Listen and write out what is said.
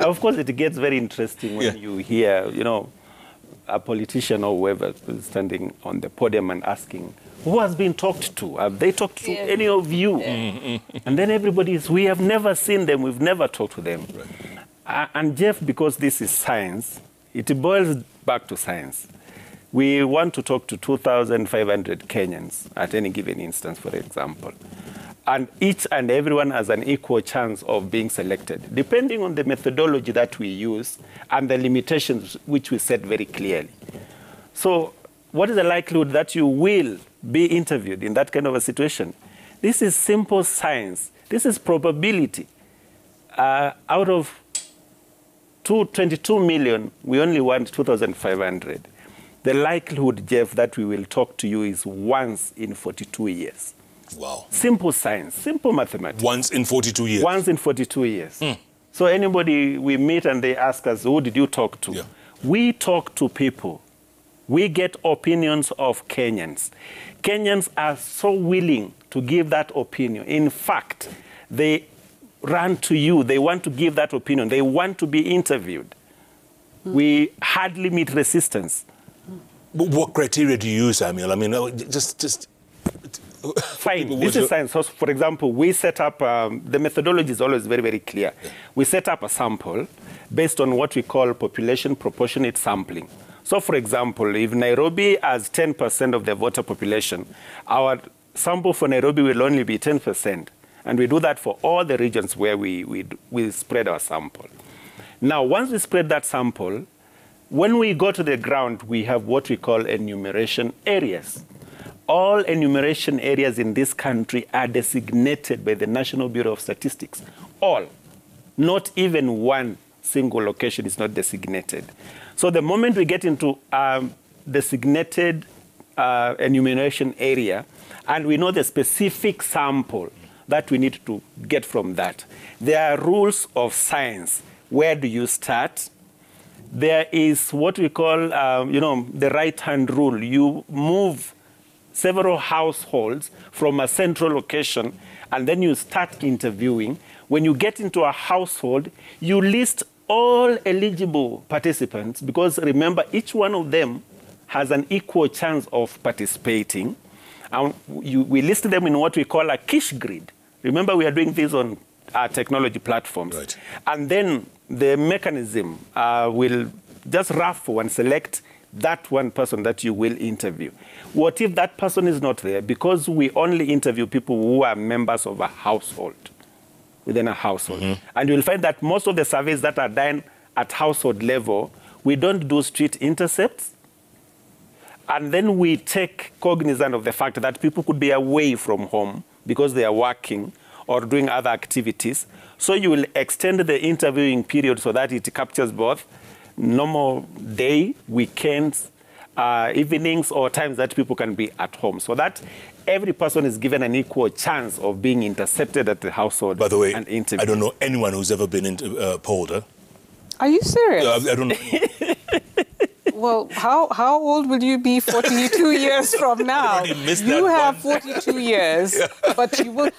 Of course, it gets very interesting when you hear, you know, a politician or whoever is standing on the podium and asking, who has been talked to? Have they talked to any of you? And then everybody is, we have never seen them, we've never talked to them. Right. And Jeff, because this is science, it boils back to science. We want to talk to 2,500 Kenyans at any given instance, for example. And each and everyone has an equal chance of being selected, depending on the methodology that we use and the limitations which we set very clearly. So what is the likelihood that you will be interviewed in that kind of a situation? This is simple science. This is probability. Out of 22 million, we only want 2,500. The likelihood, Jeff, that we will talk to you is once in 42 years. Wow. Simple science, simple mathematics. Once in 42 years? Once in 42 years. So anybody we meet and they ask us, who did you talk to? We talk to people. We get opinions of Kenyans. Kenyans are so willing to give that opinion. In fact, they run to you. They want to give that opinion. They want to be interviewed. We hardly meet resistance. But what criteria do you use, Samuel? I mean, just... Fine. This is science. So, for example, we set up, the methodology is always very, very clear. We set up a sample based on what we call population proportionate sampling. So, for example, if Nairobi has 10% of the voter population, our sample for Nairobi will only be 10%. And we do that for all the regions where we spread our sample. Now, once we spread that sample, when we go to the ground, we have what we call enumeration areas. All enumeration areas in this country are designated by the National Bureau of Statistics. All. Not even one single location is not designated. So the moment we get into designated enumeration area, and we know the specific sample that we need to get from that, there are rules of science. Where do you start? There is what we call, you know, the right-hand rule. You move several households from a central location, and then you start interviewing. When you get into a household, you list all eligible participants, because remember, each one of them has an equal chance of participating. And we list them in what we call a quiche grid. Remember, we are doing this on our technology platforms. Right. And then the mechanism will just raffle and select that one person that you will interview. What if that person is not there? Because we only interview people who are members of a household, within a household. And you'll find that most of the surveys that are done at household level, we don't do street intercepts. And then we take cognizance of the fact that people could be away from home because they are working or doing other activities. So you will extend the interviewing period so that it captures both normal day, weekends, evenings, or times that people can be at home, so that every person is given an equal chance of being intercepted at the household. By the way, and interviewed. I don't know anyone who's ever been polled. Huh? Are you serious? I don't know. Well, how old will you be 42 years from now? You have 42 years, but you will...